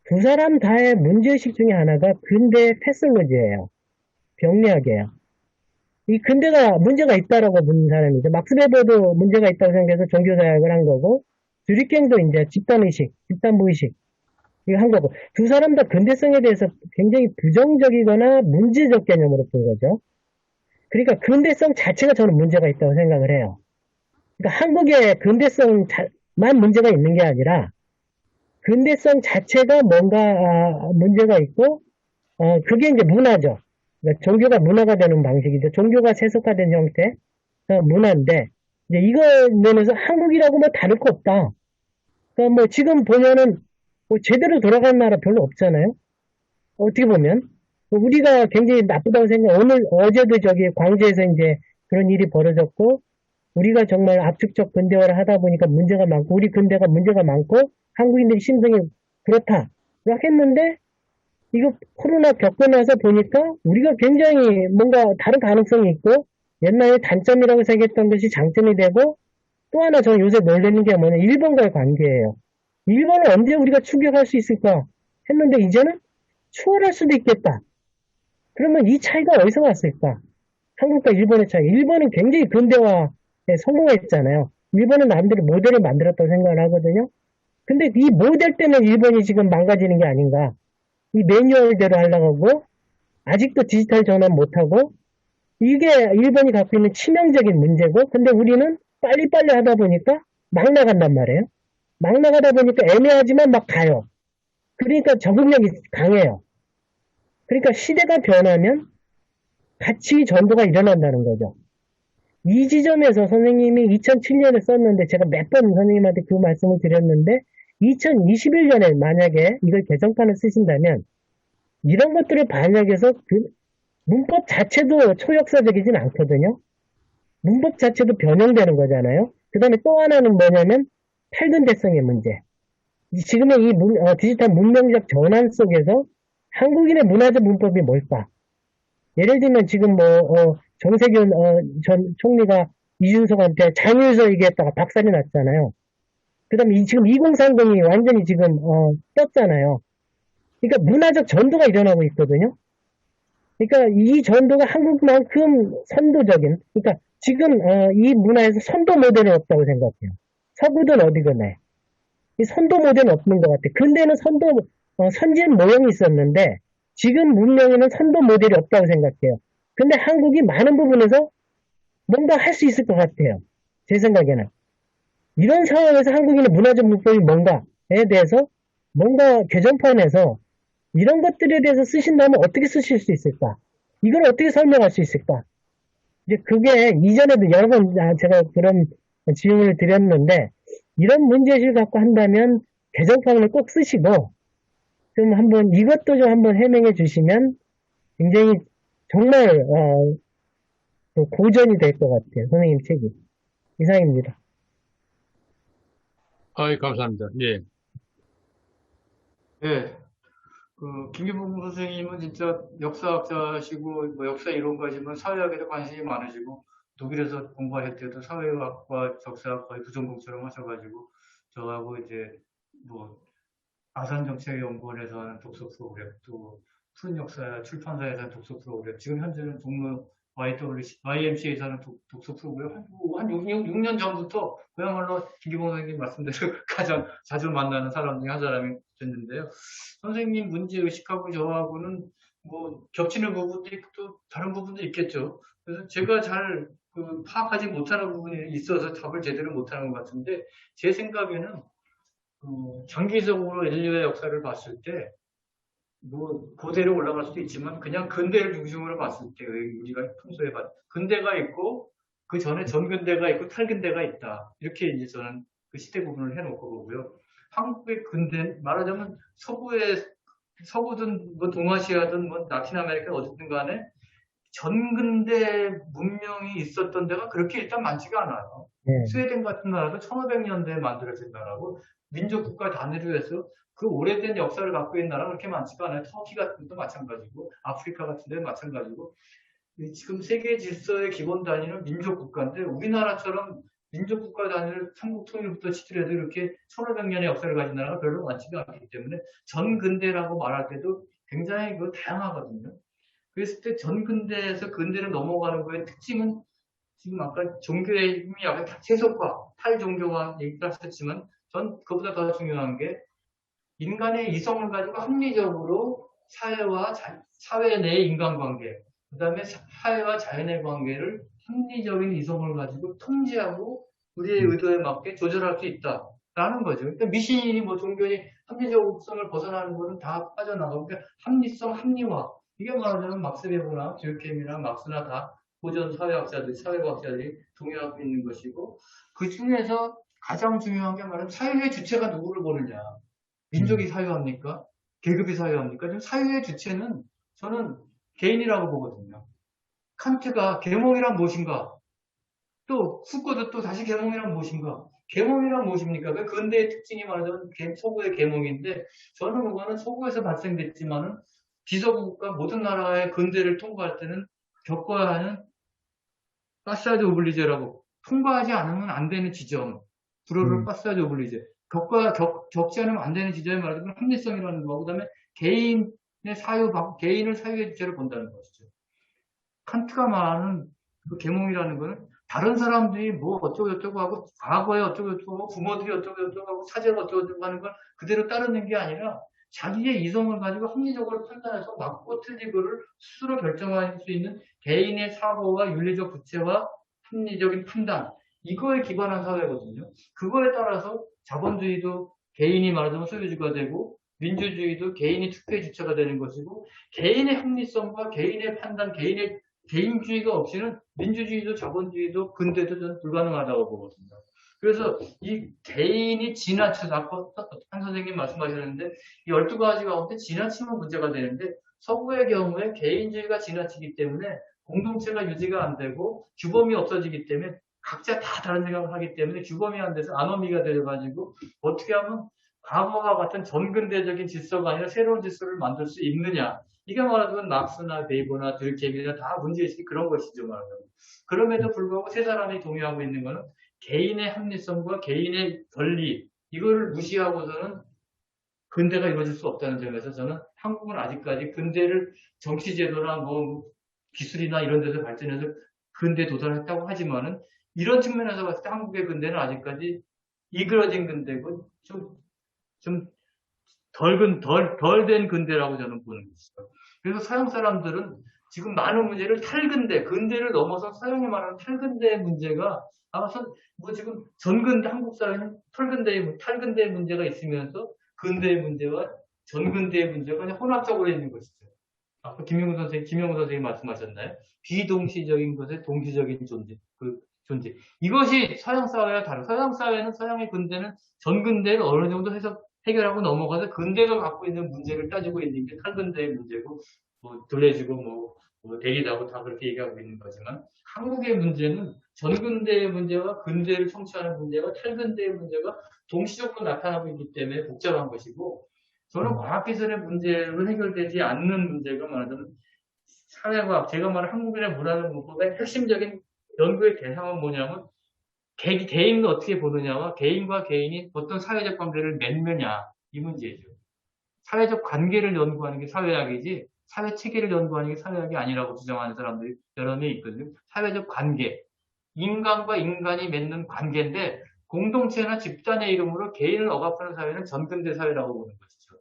두 사람 다의 문제의식 중에 하나가 근대 패솔로지예요. 병리학이에요. 이 근대가 문제가 있다라고 보는 사람이죠. 막스 베버도 문제가 있다고 생각해서 종교사약을 한 거고, 드리켄도 이제 집단의식, 집단무의식, 이거 한 거고, 두 사람 다 근대성에 대해서 굉장히 부정적이거나 문제적 개념으로 본 거죠. 그러니까 근대성 자체가 저는 문제가 있다고 생각을 해요. 그러니까 한국의 근대성만 문제가 있는 게 아니라, 근대성 자체가 뭔가 문제가 있고, 그게 이제 문화죠. 그러니까 종교가 문화가 되는 방식이죠. 종교가 세속화된 형태, 문화인데, 이제 이거 면에서 한국이라고 뭐 다를 거 없다. 그러니까 뭐 지금 보면은 뭐 제대로 돌아가는 나라 별로 없잖아요. 어떻게 보면 우리가 굉장히 나쁘다고 어제도 저기 광주에서 이제 그런 일이 벌어졌고, 우리가 정말 압축적 근대화를 하다 보니까 문제가 많고, 우리 근대가 문제가 많고, 한국인들이 심성이 그렇다. 라고 했는데, 이거 코로나 겪고 나서 보니까 우리가 굉장히 뭔가 다른 가능성이 있고, 옛날에 단점이라고 생각했던 것이 장점이 되고, 또 하나 저는 요새 놀라는 게 뭐냐, 일본과의 관계예요. 일본을 언제 우리가 추격할 수 있을까 했는데, 이제는 추월할 수도 있겠다. 그러면 이 차이가 어디서 왔을까? 한국과 일본의 차이. 일본은 굉장히 근대화에 성공했잖아요. 일본은 남들이 모델을 만들었다고 생각을 하거든요. 근데 이 모델 때문에 일본이 지금 망가지는 게 아닌가. 이 매뉴얼대로 하려고 하고, 아직도 디지털 전환 못하고, 이게 일본이 갖고 있는 치명적인 문제고, 근데 우리는 빨리빨리 하다 보니까 막 나간단 말이에요. 막 나가다 보니까 애매하지만 막 가요. 그러니까 적응력이 강해요. 그러니까 시대가 변하면 가치 전도가 일어난다는 거죠. 이 지점에서 선생님이 2007년에 썼는데, 제가 몇 번 선생님한테 그 말씀을 드렸는데, 2021년에 만약에 이걸 개정판을 쓰신다면, 이런 것들을 반영해서 그 문법 자체도 초역사적이진 않거든요. 문법 자체도 변형되는 거잖아요. 그 다음에 또 하나는 뭐냐면 탈근대성의 문제. 지금의 이 디지털 문명적 전환 속에서 한국인의 문화적 문법이 뭘까? 예를 들면 지금 정세균 전 총리가 이준석한테 장유서 얘기했다가 박살이 났잖아요. 그 다음에 지금 2030이 완전히 지금 떴잖아요. 그러니까 문화적 전도가 일어나고 있거든요. 그러니까 이 전도가 한국만큼 선도적인, 그러니까 지금 이 문화에서 선도 모델은 없다고 생각해요. 서구든 어디거나 이 선도 모델은 없는 것 같아요. 근대는 선진 모형이 있었는데 지금 문명에는 선도 모델이 없다고 생각해요. 근데 한국이 많은 부분에서 뭔가 할 수 있을 것 같아요. 제 생각에는. 이런 상황에서 한국인의 문화적 문법이 뭔가에 대해서 뭔가 개정판에서 이런 것들에 대해서 쓰신다면 어떻게 쓰실 수 있을까? 이걸 어떻게 설명할 수 있을까? 이제 그게 이전에도 여러 번 제가 그런 질문을 드렸는데 이런 문제의식을 갖고 한다면 개정판을 꼭 쓰시고 좀 한번 이것도 좀 한번 해명해 주시면 굉장히 정말 고전이 될 것 같아요. 선생님 책이. 이상입니다. 감사합니다. 예. 네. 김기봉 선생님은 진짜 역사학자시고, 뭐 역사 이론가지만 사회학에도 관심이 많으시고, 독일에서 공부하실 때도 사회학과 역사학 거의 부전공처럼 하셔가지고, 저하고 이제, 뭐, 아산정책연구원에서 하는 독서 프로그램, 또, 푸른 역사 출판사에서 하는 독서 프로그램, 지금 현재는 종로 YMCA에서 하는 독서 프로그램, 한 6년 전부터 그야말로 김기봉 선생님 말씀대로 가장 자주 만나는 사람 중에 한 사람이 됐는데요. 선생님 문제 의식하고 저하고는 뭐 겹치는 부분도 있고 또 다른 부분도 있겠죠. 그래서 제가 잘 파악하지 못하는 부분이 있어서 답을 제대로 못하는 것 같은데 제 생각에는 장기적으로 인류의 역사를 봤을 때 뭐 고대로 올라갈 수도 있지만 그냥 근대를 중심으로 봤을 때 우리가 평소에 근대가 있고 그 전에 전근대가 있고 탈근대가 있다. 이렇게 이제 저는 그 시대 구분을 해놓고 보고요. 한국의 근대 말하자면 서구든 뭐 동아시아든 뭐 라틴 아메리카 어쨌든 간에 전근대 문명이 있었던 데가 그렇게 일단 많지가 않아요. 네. 스웨덴 같은 나라도 1500년대에 만들어진 나라고 민족국가 단위로 해서 그 오래된 역사를 갖고 있는 나라가 그렇게 많지가 않아요. 터키 같은 데도 마찬가지고 아프리카 같은 데도 마찬가지고 지금 세계 질서의 기본 단위는 민족국가인데 우리나라처럼 민족국가 단위를 삼국통일부터 치더라도 이렇게 1500년의 역사를 가진 나라가 별로 많지가 않기 때문에 전근대라고 말할 때도 굉장히 다양하거든요. 그랬을 때 전근대에서 근대로 넘어가는 거의 특징은 지금 아까 종교의 힘이 약간 세속화, 탈종교화 얘기를 하셨지만 전 그보다 더 중요한 게 인간의 이성을 가지고 합리적으로 사회 내의 인간관계, 그 다음에 사회와 자연의 관계를 합리적인 이성을 가지고 통제하고 우리의 의도에 맞게 조절할 수 있다라는 거죠. 그러니까 미신이 뭐 종교의 합리적성을 벗어나는 거는 다 빠져나가고 그러니까 합리성, 합리화 이게 말하자면 막스 베버나 듀케임이나 막스나 다 고전 사회과학자들이 동의하고 있는 것이고 그 중에서 가장 중요한 게 말하면 사회의 주체가 누구를 보느냐. 민족이 사유합니까? 계급이 사유합니까? 지금 사유의 주체는 저는 개인이라고 보거든요. 칸트가 계몽이란 무엇인가? 또 후코도 또 다시 계몽이란 무엇인가? 계몽이란 무엇입니까? 그 근대의 특징이 말하자면 서구의 계몽인데 저는 그거는 서구에서 발생됐지만은 비서구국가 모든 나라의 근대를 통과할 때는 겪어야 하는 파사드 오블리제라고 통과하지 않으면 안 되는 지점 불어를 파사드 오블리제 겪지 않으면 안 되는 지점에 말하자면 합리성이라는 거고 그다음에 개인의 개인을 사유의 주체로 본다는 것이죠. 칸트가 말하는 그 계몽이라는 거는 다른 사람들이 뭐 어쩌고저쩌고 하고 과거에 어쩌고저쩌고 하고 부모들이 어쩌고저쩌고 하고 사제가 어쩌고저쩌고 하는 걸 그대로 따르는 게 아니라 자기의 이성을 가지고 합리적으로 판단해서 맞고 틀리고를 스스로 결정할 수 있는 개인의 사고와 윤리적 구체와 합리적인 판단 이거에 기반한 사회거든요. 그거에 따라서 자본주의도 개인이 말하자면 소유주가 되고 민주주의도 개인이 투표의 주체가 되는 것이고 개인의 합리성과 개인의 판단, 개인주의가 없이는 민주주의도 자본주의도 근대도 저는 불가능하다고 보거든요. 그래서 이 개인이 지나쳐서 한 선생님 말씀하셨는데 이 12가지 가운데 지나치면 문제가 되는데 서구의 경우에 개인주의가 지나치기 때문에 공동체가 유지가 안 되고 규범이 없어지기 때문에 각자 다 다른 생각을 하기 때문에 규범이 안 돼서 아노미가 되어가지고 어떻게 하면 과거와 같은 전근대적인 질서가 아니라 새로운 질서를 만들 수 있느냐. 이게 말하자면 막스나 베이버나 들케임이나 다 문제의식이 그런 것이죠. 말하자면. 그럼에도 불구하고 세 사람이 동의하고 있는 것은 개인의 합리성과 개인의 권리 이거를 무시하고서는 근대가 이루어질 수 없다는 점에서 저는 한국은 아직까지 근대를 정치제도나 뭐 기술이나 이런 데서 발전해서 근대에 도달했다고 하지만은 이런 측면에서 봤을 때 한국의 근대는 아직까지 이그러진 근대고 좀 덜 된 근대라고 저는 보는 것이죠. 그래서 서양 사람들은 지금 많은 문제를 탈근대, 근대를 넘어서 서양이 말하는 탈근대의 문제가 아마 뭐 지금 전근대, 한국 사회는 탈근대의 문제가 있으면서 근대의 문제와 전근대의 문제가 그냥 혼합적으로 있는 것이죠. 아까 김영우 선생님 말씀하셨나요? 비동시적인 것의 동시적인 존재, 그 존재. 이것이 서양 사회와 다른, 서양 사회는 서양의 근대는 전근대를 어느 정도 해결하고 넘어가서 근대가 갖고 있는 문제를 따지고 있는 게 탈근대의 문제고, 뭐, 둘레지고, 뭐 대리다고 다 그렇게 얘기하고 있는 거지만, 한국의 문제는 전근대의 문제와 근대를 청취하는 문제와 탈근대의 문제가 동시적으로 나타나고 있기 때문에 복잡한 것이고, 저는 과학기술의 문제로 해결되지 않는 문제가 말하자면 사회과학, 제가 말한 한국인의 문화적 문법의 핵심적인 연구의 대상은 뭐냐면 개인을 어떻게 보느냐와 개인과 개인이 어떤 사회적 관계를 맺느냐 이 문제죠. 사회적 관계를 연구하는 게 사회학이지 사회 체계를 연구하는 게 사회학이 아니라고 주장하는 사람들이 여러 명 있거든요. 사회적 관계, 인간과 인간이 맺는 관계인데 공동체나 집단의 이름으로 개인을 억압하는 사회는 전근대 사회라고 보는 것이죠.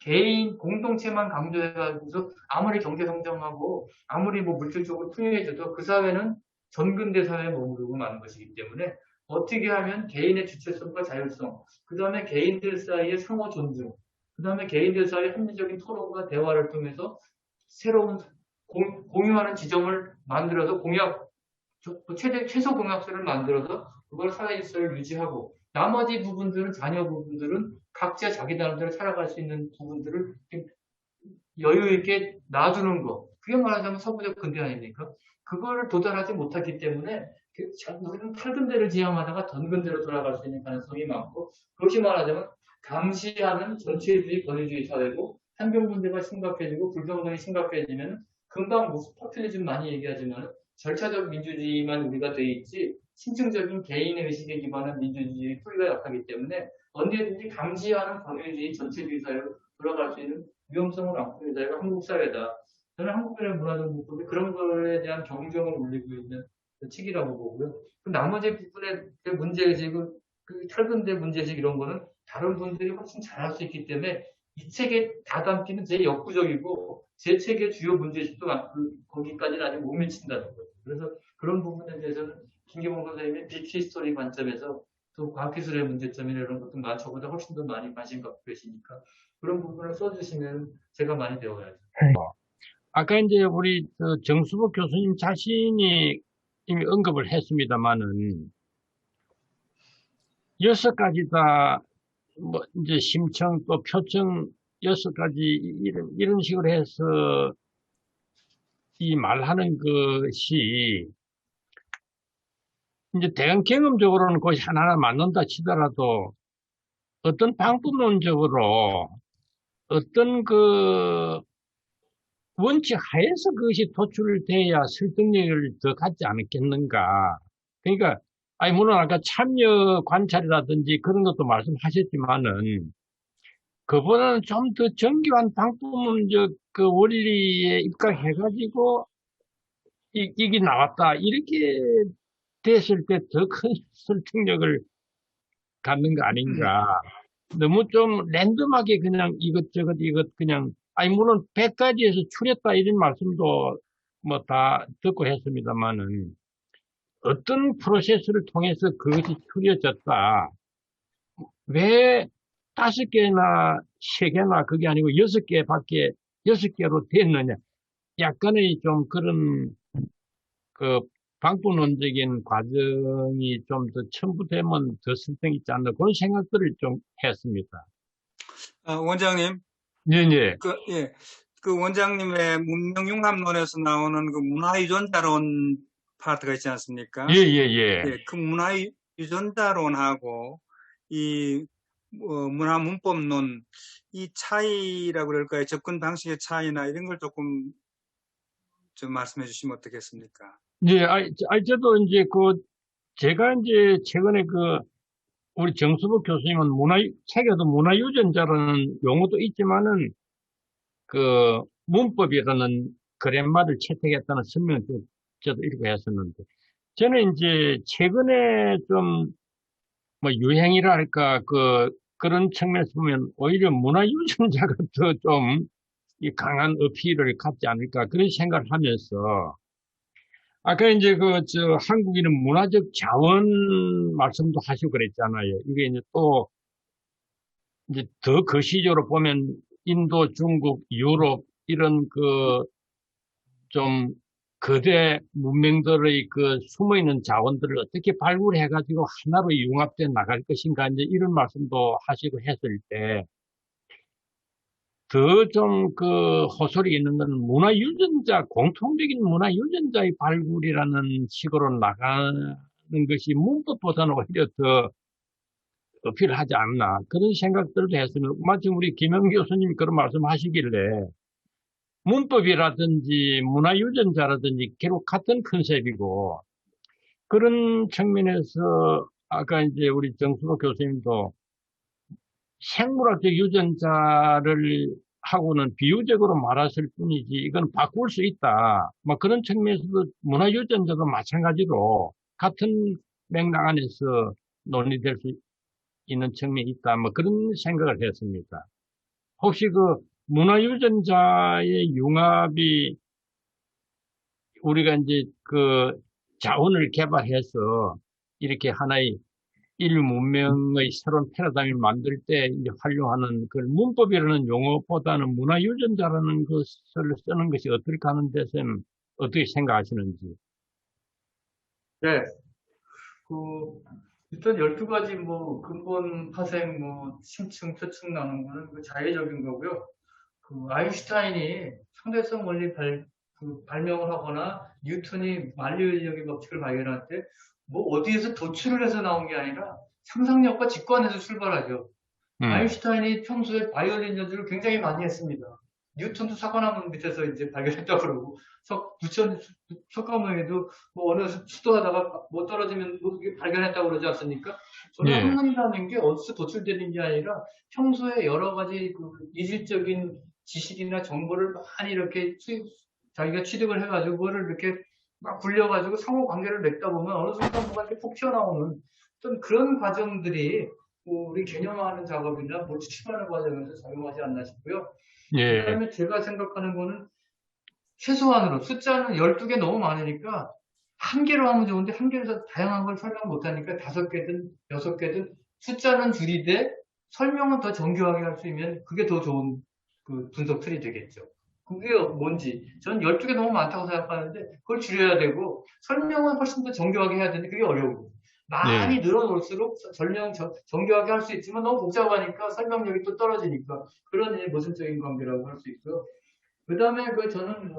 개인 공동체만 강조해가지고서 아무리 경제 성장하고 아무리 뭐 물질적으로 풍요해져도 그 사회는 전근대 사회에 머무르고 마는 것이기 때문에 어떻게 하면 개인의 주체성과 자율성, 그 다음에 개인들 사이의 상호 존중, 그 다음에 개인들 사이의 합리적인 토론과 대화를 통해서 새로운 공유하는 지점을 만들어서 최소 공약수를 만들어서 그걸 사회 질서를 유지하고 나머지 부분들은 자녀 부분들은 각자 자기 나름대로 살아갈 수 있는 부분들을 여유 있게 놔두는 거. 그게 말하자면 서구적 근대 아닙니까? 그거를 도달하지 못하기 때문에 우리는 탈근대를 지향하다가 전근대로 돌아갈 수 있는 가능성이 많고 그것이 말하자면 감시하는 전체주의 권위주의 사회고 환경 문제가 심각해지고 불평등이 심각해지면 금방 포퓰리즘 많이 얘기하지만 절차적 민주주의만 우리가 돼 있지 심층적인 개인의 의식에 기반한 민주주의 뿌리가 약하기 때문에 언제든지 감시하는 권위주의 전체주의 사회로 돌아갈 수 있는 위험성을 안고 있는 사회가 한국 사회다. 저는 한국인의 문화적 문법이 그런 거에 대한 경종을 울리고 있는 측이라고 보고요. 그 나머지 부분의 문제의식, 그 탈근대 문제의식 이런 거는 다른 분들이 훨씬 잘할 수 있기 때문에 이 책에 다 담기는 제 역구적이고 제 책의 주요 문제의식도 거기까지는 아직 못 미친다는 거예요. 그래서 그런 부분에 대해서는 김기봉 선생님의 빅히스토리 관점에서 또 과학기술의 문제점이나 이런 것도 저보다 훨씬 더 많이 관심 갖고 계시니까 그런 부분을 써주시면 제가 많이 배워야죠. 아까 이제 우리 정수복 교수님 자신이 이미 언급을 했습니다만은 6가지 다 뭐 이제 심청 또 표청 6가지 이런 식으로 해서 이 말하는 것이 이제 대응 경험적으로는 그것이 하나하나 맞는다 치더라도 어떤 방법론적으로 어떤 그 원칙 하에서 그것이 도출돼야 설득력을 더 갖지 않겠는가. 그러니까, 아니, 물론 아까 참여 관찰이라든지 그런 것도 말씀하셨지만은, 그보다는 좀 더 정교한 방법론적 그 원리에 입각해가지고, 이게 나왔다. 이렇게 됐을 때 더 큰 설득력을 갖는 거 아닌가. 너무 좀 랜덤하게 그냥 이것저것 그냥 아니 물론 100가지에서 추렸다 이런 말씀도 뭐 다 듣고 했습니다만은 어떤 프로세스를 통해서 그것이 추려졌다. 왜 5개나 3개나 그게 아니고 6개밖에 6개로 됐느냐. 약간의 좀 그런 그 방법론적인 과정이 좀 더 첨부되면 더 설득 있지 않나 그런 생각들을 좀 했습니다. 원장님, 예. 그 원장님의 문명융합론에서 나오는 그 문화유전자론 파트가 있지 않습니까? 예. 그 문화유전자론하고 이 문화문법론 이 차이라고 그럴까요? 접근 방식의 차이나 이런 걸 조금 좀 말씀해 주시면 어떻겠습니까? 예, 저도 이제 제가 이제 최근에 우리 정수복 교수님은 책에도 문화유전자라는 용어도 있지만은, 문법이라는 그랜마를 채택했다는 설명을 저도 읽고 했었는데, 저는 이제 최근에 좀, 유행이라 할까, 그런 측면에서 보면 오히려 문화유전자가 더 좀 이 강한 어필을 갖지 않을까 그런 생각을 하면서 아까 이제 한국인은 문화적 자원 말씀도 하시고 그랬잖아요. 이게 이제 또 이제 더 거시적으로 보면 인도, 중국, 유럽 이런 좀 거대 문명들의 숨어 있는 자원들을 어떻게 발굴해가지고 하나로 융합돼 나갈 것인가 이제 이런 말씀도 하시고 했을 때 더 좀 호소리 있는 건 문화유전자, 공통적인 문화유전자의 발굴이라는 식으로 나가는 것이 문법보다는 오히려 더 어필하지 않나 그런 생각들도 했으면 마침 우리 김영 교수님이 그런 말씀하시길래 문법이라든지 문화유전자라든지 결국 같은 컨셉이고 그런 측면에서 아까 이제 우리 정수로 교수님도 생물학적 유전자를 하고는 비유적으로 말하실 뿐이지 이건 바꿀 수 있다. 뭐 그런 측면에서도 문화유전자도 마찬가지로 같은 맥락 안에서 논의될 수 있는 측면이 있다. 뭐 그런 생각을 했습니다. 혹시 문화유전자의 융합이 우리가 이제 자원을 개발해서 이렇게 하나의 인류 문명의 새로운 패러다임을 만들 때 이제 활용하는 그 문법이라는 용어보다는 문화유전자라는 것을 쓰는 것이 어떨까 하는 데서는 어떻게 생각하시는지. 네. 일단 12가지 근본 파생 심층 표층 나누는 거는 자의적인 거고요. 아인슈타인이 상대성 원리 발명을 하거나 뉴턴이 만리의력의 법칙을 발견할 때 어디에서 도출을 해서 나온 게 아니라 상상력과 직관에서 출발하죠. 아인슈타인이 평소에 바이올린 연주를 굉장히 많이 했습니다. 뉴턴도 사과나무 밑에서 이제 발견했다고 그러고, 부천 석가모니도 어느 수도하다가 떨어지면 발견했다고 그러지 않습니까? 저는 예. 학문이라는 게 어디서 도출되는 게 아니라 평소에 여러 가지 이질적인 지식이나 정보를 많이 이렇게 자기가 취득을 해가지고 그거를 이렇게 막 굴려가지고 상호 관계를 맺다 보면 어느 순간 뭐가 이렇게 폭 튀어나오는 어떤 그런 과정들이 우리 개념화하는 작업이나 추측하는 과정에서 작용하지 않나 싶고요. 예. 그다음에 제가 생각하는 거는 최소한으로 숫자는 12개 너무 많으니까 한 개로 하면 좋은데 한 개에서 다양한 걸 설명 못하니까 5개든 6개든 숫자는 줄이되 설명은 더 정교하게 할 수 있으면 그게 더 좋은 분석 틀이 되겠죠. 그게 뭔지 저는 12개 너무 많다고 생각하는데 그걸 줄여야 되고 설명은 훨씬 더 정교하게 해야 되는데 그게 어려워요. 많이 늘어놓을수록 정교하게 할 수 있지만 너무 복잡하니까 설명력이 또 떨어지니까 그런 모순적인 관계라고 할 수 있고요. 그 다음에 저는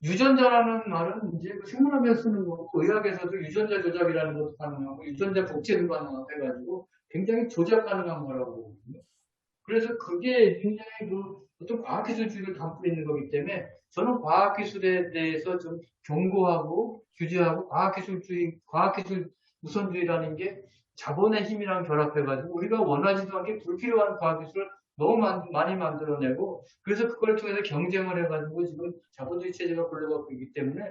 유전자라는 말은 이제 생물학에서 쓰는 거고 의학에서도 유전자 조작이라는 것도 가능하고 유전자 복제도 가능하고 해가지고 굉장히 조작 가능한 거라고 보거든요. 그래서 그게 굉장히 어떤 과학기술주의를 담고 있는 거기 때문에 저는 과학기술에 대해서 좀 경고하고 규제하고 과학기술 우선주의라는 게 자본의 힘이랑 결합해가지고 우리가 원하지도 않게 불필요한 과학기술을 너무 많이 만들어내고 그래서 그걸 통해서 경쟁을 해가지고 지금 자본주의 체제가 굴러가고 있기 때문에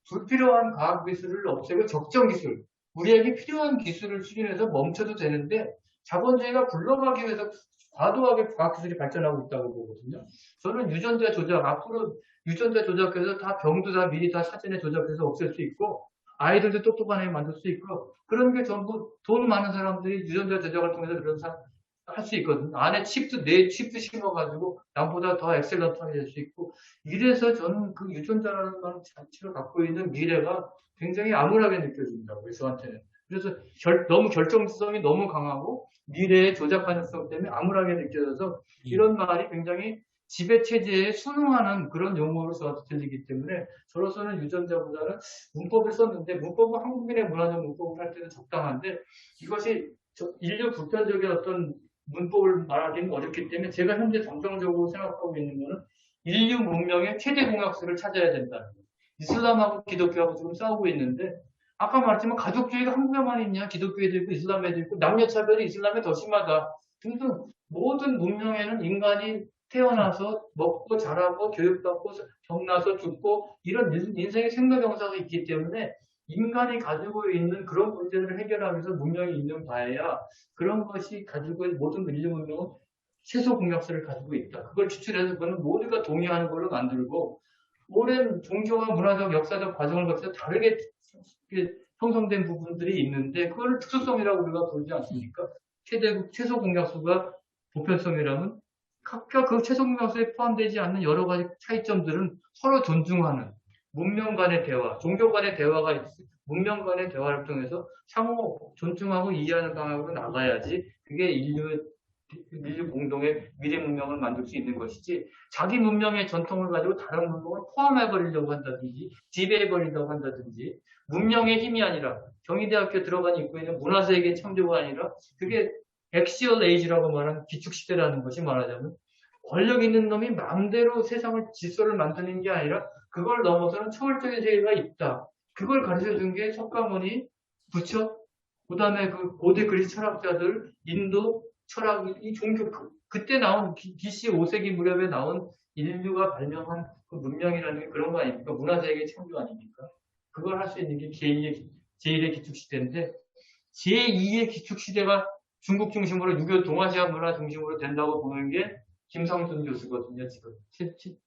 불필요한 과학기술을 없애고 적정기술, 우리에게 필요한 기술을 추진해서 멈춰도 되는데 자본주의가 굴러가기 위해서 과도하게 과학기술이 발전하고 있다고 보거든요. 저는 유전자 조작, 앞으로 유전자 조작해서 다 병도 다 미리 다 사전에 조작해서 없앨 수 있고 아이들도 똑똑한 애 만들 수 있고 그런 게 전부 돈 많은 사람들이 유전자 조작을 통해서 그런 할 수 있거든요. 안에 내 칩도 심어가지고 남보다 더 엑셀런트하게 될 수 있고 이래서 저는 그 유전자라는 자체가 갖고 있는 미래가 굉장히 암울하게 느껴진다고요. 저한테는. 그래서 너무 결정성이 너무 강하고 미래의 조작 가능성 때문에 암울하게 느껴져서 이런 말이 굉장히 지배체제에 순응하는 그런 용어로 저한테 들리기 때문에 저로서는 유전자보다는 문법을 썼는데 문법은 한국인의 문화적 문법을 할 때는 적당한데 이것이 인류 보편적인 어떤 문법을 말하기는 어렵기 때문에 제가 현재 정정적으로 생각하고 있는 것은 인류 문명의 최대 공약수를 찾아야 된다는 거예요. 이슬람하고 기독교하고 지금 싸우고 있는데 아까 말했지만 가족주의가 한국에만 있냐 기독교에도 있고 이슬람에도 있고 남녀차별이 이슬람에 더 심하다 등등 모든 문명에는 인간이 태어나서 먹고 자라고 교육받고 병나서 죽고 이런 인생의 생로병사가 있기 때문에 인간이 가지고 있는 그런 문제를 해결하면서 문명이 있는 바에야 그런 것이 가지고 있는 모든 인류 문명은 최소 공약수를 가지고 있다. 그걸 추출해서 그거는 모두가 동의하는 걸로 만들고 오랜 종교와 문화적, 역사적 과정을 거쳐서 다르게 형성된 부분들이 있는데 그거를 특수성이라고 우리가 부르지 않습니까? 최소 공약수가 보편성이라면 각각 그 최소 공약수에 포함되지 않는 여러 가지 차이점들은 서로 존중하는 문명 간의 대화, 종교 간의 대화가 문명 간의 대화를 통해서 상호 존중하고 이해하는 방향으로 나가야지 그게 인류 공동의 미래 문명을 만들 수 있는 것이지 자기 문명의 전통을 가지고 다른 문명을 포함해버리려고 한다든지 지배해버리려고 한다든지 문명의 힘이 아니라 경희대학교 들어간 입구에는 문화세계 창조가 아니라 그게 엑시얼 에이지라고 말하는 기축시대라는 것이 말하자면 권력 있는 놈이 마음대로 세상을 질서를 만드는 게 아니라 그걸 넘어서는 초월적인 세계가 있다. 그걸 가르쳐준 게 석가모니, 부처, 그 다음에 그 고대 그리스 철학자들, 인도 철학, 이 종교, 그때 나온 BC 5세기 무렵에 나온 인류가 발명한 그 문명이라는 게 그런 거 아닙니까? 문화세계 창조 아닙니까? 그걸 할 수 있는 게 제1의 기축시대인데, 제2의 기축시대가 중국 중심으로 유교 동아시아 문화 중심으로 된다고 보는 게 김성준 교수거든요, 지금.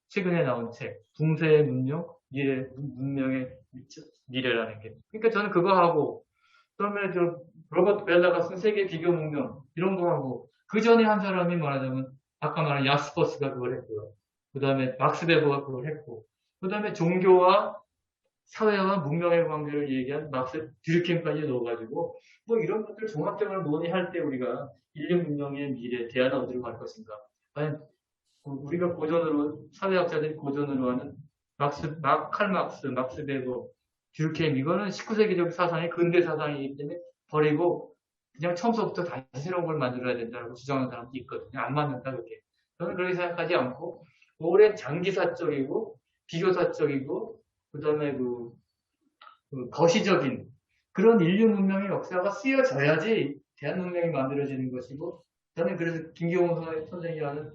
최근에 나온 책, 붕세의 문명, 문명의 미래라는 게. 그러니까 저는 그거 하고, 그다음에 로버트 벨라가 쓴 세계 비교 문명, 이런 거 하고, 그 전에 한 사람이 말하자면, 아까 말한 야스퍼스가 그걸 했고요. 그 다음에 막스 베버가 그걸 했고, 그 다음에 종교와 사회와 문명의 관계를 얘기한 막스 듀르켐까지 넣어가지고, 뭐 이런 것들 종합적으로 논의할 때 우리가 인류 문명의 미래, 대안은 어디로 갈 것인가. 과연 우리가 고전으로, 사회학자들이 고전으로 하는 칼 막스, 막스 베버, 듀르켐, 이거는 19세기적 사상이 근대 사상이기 때문에 버리고 그냥 처음부터 다시 새로운 걸 만들어야 된다고 주장하는 사람도 있거든요. 안 맞는다, 그게. 저는 그렇게 생각하지 않고, 오랜 장기사적이고, 비교사적이고, 그 다음에 그 거시적인 그런 인류 문명의 역사가 쓰여져야지 대한 문명이 만들어지는 것이고, 저는 그래서 김기홍 선생이 하는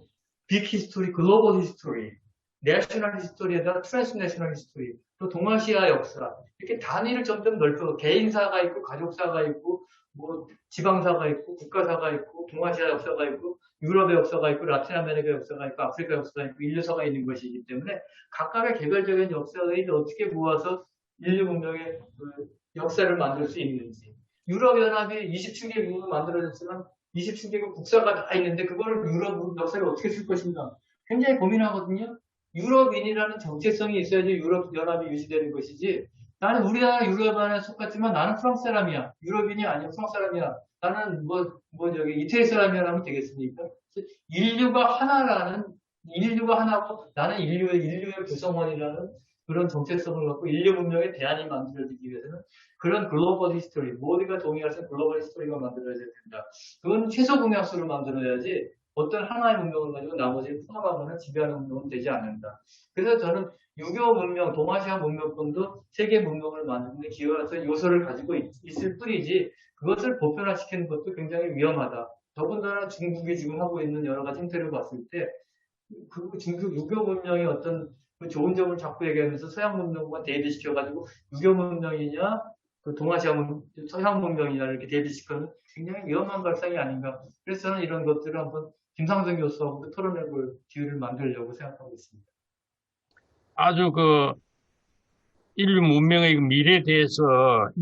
빅 히스토리, 글로벌 히스토리, 내셔널 히스토리에다 트랜스내셔널 히스토리, 또 동아시아 역사, 이렇게 단위를 점점 넓혀, 개인사가 있고, 가족사가 있고, 뭐, 지방사가 있고, 국가사가 있고, 동아시아 역사가 있고, 유럽의 역사가 있고, 라틴 아메리카 역사가 있고, 아프리카 역사가 있고, 인류사가 있는 것이기 때문에 각각의 개별적인 역사를 어떻게 모아서 인류 문명의 그 역사를 만들 수 있는지. 유럽연합이 27개국으로 만들어졌지만 27개국 국사가 다 있는데 그거를 유럽 역사를 어떻게 쓸 것인가 굉장히 고민하거든요. 유럽인이라는 정체성이 있어야지 유럽연합이 유지되는 것이지 나는 우리나라 유럽연합에 속았지만 나는 프랑스 사람이야. 유럽인이 아니고 프랑스 사람이야. 나는 이태리 사람이야 하면 되겠습니까? 인류가 하나고 나는 인류의 구성원이라는 그런 정체성을 갖고 인류 문명의 대안이 만들어지기 위해서는 그런 글로벌 히스토리, 모두가 동의할 수 있는 글로벌 히스토리가 만들어져야 된다. 그건 최소 공약수를 만들어야지 어떤 하나의 문명을 가지고 나머지를 포함하거나 지배하는 문명은 되지 않는다. 그래서 저는 유교 문명, 동아시아 문명권도 세계 문명을 만드는 데 기여해서 요소를 가지고 있을 뿐이지 그것을 보편화시키는 것도 굉장히 위험하다. 더군다나 중국이 지금 하고 있는 여러 가지 행태를 봤을 때 중국 유교 문명이 어떤 그 좋은 점을 자꾸 얘기하면서 서양 문명과 대비시켜가지고 유교 문명이냐 그 동아시아 서양 문명이냐 이렇게 대비시키는 굉장히 위험한 발상이 아닌가. 그래서 저는 이런 것들을 한번 김상준 교수하고 토론해볼 기회를 만들려고 생각하고 있습니다. 아주 인류 문명의 미래에 대해서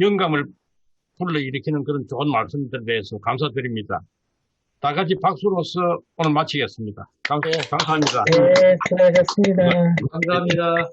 영감을 불러일으키는 그런 좋은 말씀들에 대해서 감사드립니다. 다 같이 박수로서 오늘 마치겠습니다. 감사합니다. 네, 수고하셨습니다. 감사합니다.